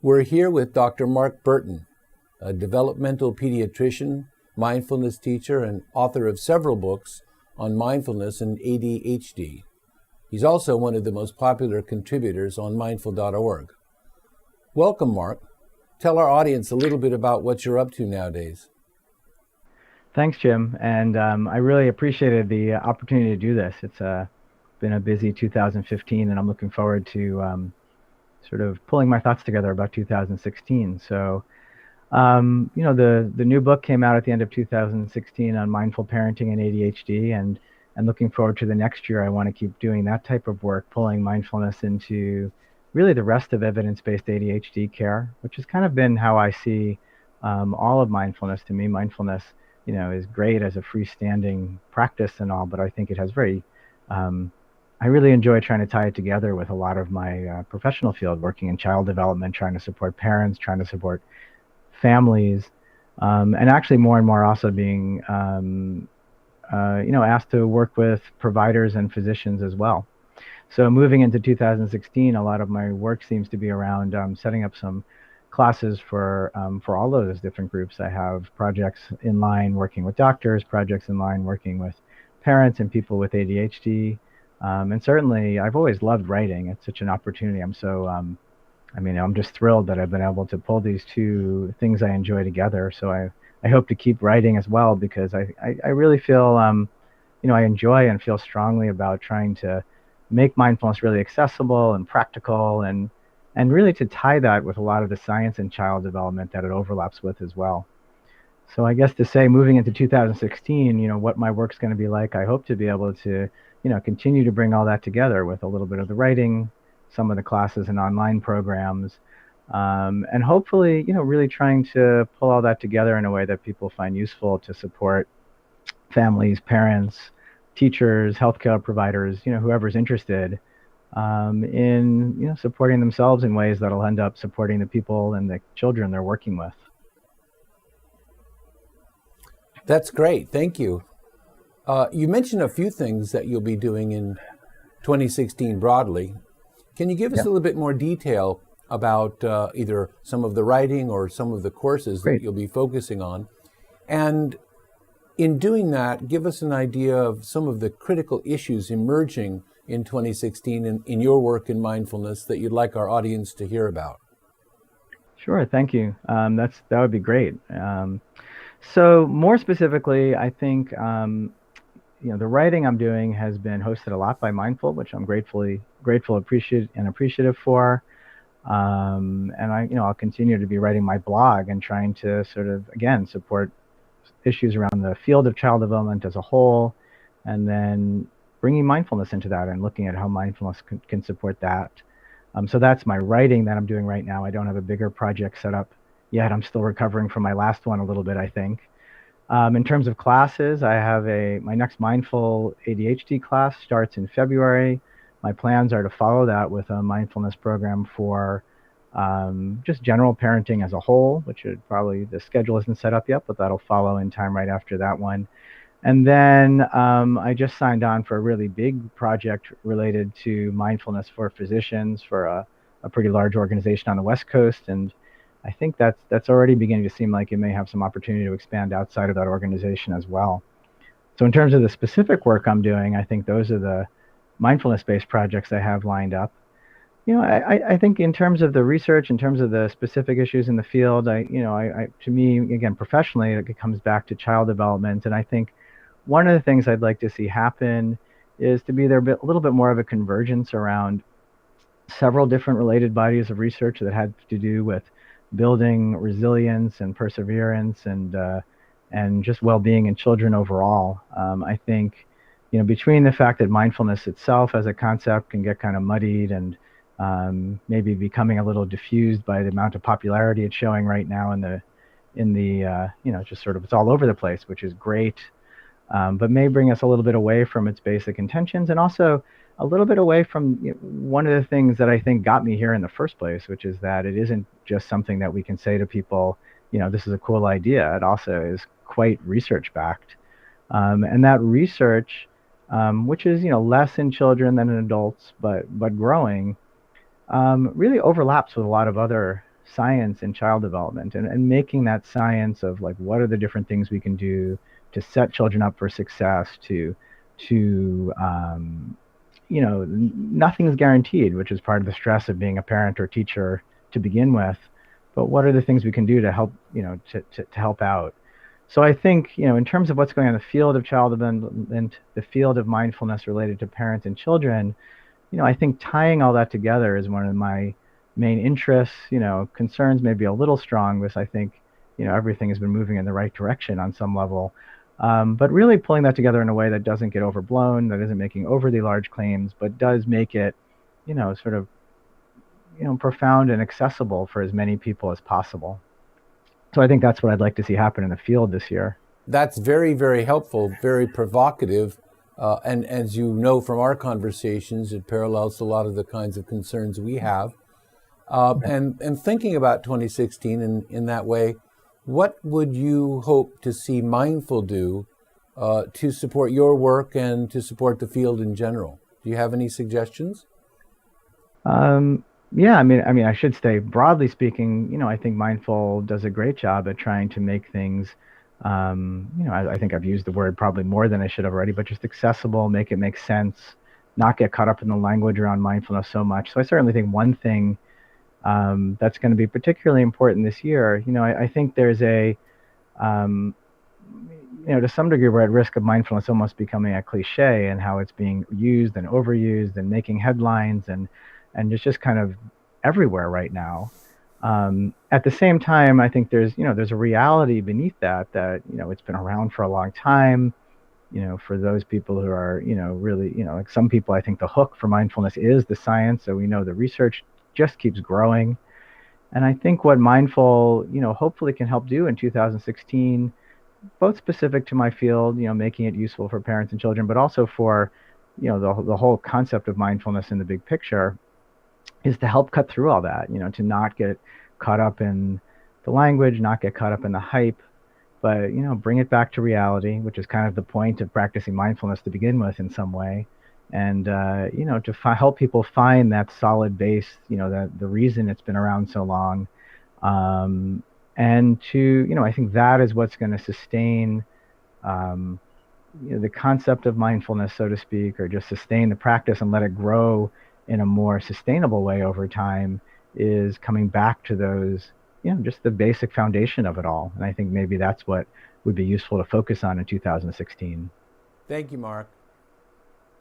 We're here with Dr. Mark Bertin, a developmental pediatrician, mindfulness teacher, and author of several books on mindfulness and ADHD. He's also one of the most popular contributors on mindful.org. Welcome, Mark. Tell our audience a little bit about what you're up to nowadays. Thanks, Jim, and I really appreciated the opportunity to do this. It's been a busy 2015, and I'm looking forward to sort of pulling my thoughts together about 2016. So, the new book came out at the end of 2016 on mindful parenting and ADHD, and looking forward to the next year. I want to keep doing that type of work, pulling mindfulness into really the rest of evidence-based ADHD care, which has kind of been how I see all of mindfulness. To me, mindfulness is great as a freestanding practice and all, but I think it has I really enjoy trying to tie it together with a lot of my professional field, working in child development, trying to support parents, trying to support families, and actually more and more also being, asked to work with providers and physicians as well. So moving into 2016, a lot of my work seems to be around setting up some classes for all of those different groups. I have projects in line working with doctors, projects in line working with parents and people with ADHD. And certainly, I've always loved writing. It's such an opportunity. I'm just thrilled that I've been able to pull these two things I enjoy together. So I hope to keep writing as well, because I really feel, I enjoy and feel strongly about trying to make mindfulness really accessible and practical, and really to tie that with a lot of the science in child development that it overlaps with as well. So I guess to say, moving into 2016, what my work's going to be like, I hope to be able to, continue to bring all that together with a little bit of the writing, some of the classes and online programs, and hopefully, really trying to pull all that together in a way that people find useful to support families, parents, teachers, healthcare providers, whoever's interested in, supporting themselves in ways that'll end up supporting the people and the children they're working with. That's great. Thank you. You mentioned a few things that you'll be doing in 2016 broadly. Can you give us a little bit more detail about either some of the writing or some of the courses that you'll be focusing on? And in doing that, give us an idea of some of the critical issues emerging in 2016 in your work in mindfulness that you'd like our audience to hear about. Sure, thank you. That would be great. So more specifically, I think the writing I'm doing has been hosted a lot by Mindful, which I'm grateful, appreciative for. And I'll continue to be writing my blog and trying to sort of, again, support issues around the field of child development as a whole, and then bringing mindfulness into that and looking at how mindfulness can support that. So that's my writing that I'm doing right now. I don't have a bigger project set up yet. I'm still recovering from my last one a little bit, I think. In terms of classes, I have my next mindful ADHD class starts in February. My plans are to follow that with a mindfulness program for just general parenting as a whole, which the schedule isn't set up yet, but that'll follow in time right after that one. And then I just signed on for a really big project related to mindfulness for physicians for a pretty large organization on the West Coast. And I think that's already beginning to seem like it may have some opportunity to expand outside of that organization as well. So in terms of the specific work I'm doing, I think those are the mindfulness-based projects I have lined up. I think in terms of the research, in terms of the specific issues in the field, to me, again, professionally, it comes back to child development. And I think one of the things I'd like to see happen is to be there a little bit more of a convergence around several different related bodies of research that had to do with building resilience and perseverance and just well-being in children overall. I think, between the fact that mindfulness itself as a concept can get kind of muddied and maybe becoming a little diffused by the amount of popularity it's showing right now in the just sort of, it's all over the place, which is great, but may bring us a little bit away from its basic intentions, and also a little bit away from one of the things that I think got me here in the first place, which is that it isn't just something that we can say to people, this is a cool idea. It also is quite research-backed. And that research, which is less in children than in adults, but growing, really overlaps with a lot of other science in child development, and making that science of like what are the different things we can do to set children up for success, to nothing's guaranteed, which is part of the stress of being a parent or teacher to begin with. But what are the things we can do to help, to help out? So I think, in terms of what's going on in the field of child development, the field of mindfulness related to parents and children, I think tying all that together is one of my main interests. Concerns may be a little strong because I think, everything has been moving in the right direction on some level. But really pulling that together in a way that doesn't get overblown, that isn't making overly large claims, but does make it, sort of, profound and accessible for as many people as possible. So I think that's what I'd like to see happen in the field this year. That's very, very helpful, very provocative. And as you know from our conversations, it parallels a lot of the kinds of concerns we have. And thinking about 2016 in that way, what would you hope to see Mindful do to support your work and to support the field in general? Do you have any suggestions? Yeah, I should say, broadly speaking, I think Mindful does a great job at trying to make things, I think I've used the word probably more than I should have already, but just accessible, make it make sense, not get caught up in the language around mindfulness so much. So I certainly think one thing that's going to be particularly important this year, I think there's um, to some degree, we're at risk of mindfulness almost becoming a cliche and how it's being used and overused and making headlines and just kind of everywhere right now. At the same time, I think there's a reality beneath that it's been around for a long time. For those people who are, really, like some people, I think the hook for mindfulness is the science. So we know the research just keeps growing. And I think what Mindful, hopefully can help do in 2016, both specific to my field, making it useful for parents and children, but also for, the whole concept of mindfulness in the big picture, is to help cut through all that, to not get caught up in the language, not get caught up in the hype, but, bring it back to reality, which is kind of the point of practicing mindfulness to begin with in some way. And, to help people find that solid base, that the reason it's been around so long. And to, I think that is what's going to sustain, the concept of mindfulness, so to speak, or just sustain the practice and let it grow in a more sustainable way over time, is coming back to those, just the basic foundation of it all. And I think maybe that's what would be useful to focus on in 2016. Thank you, Mark.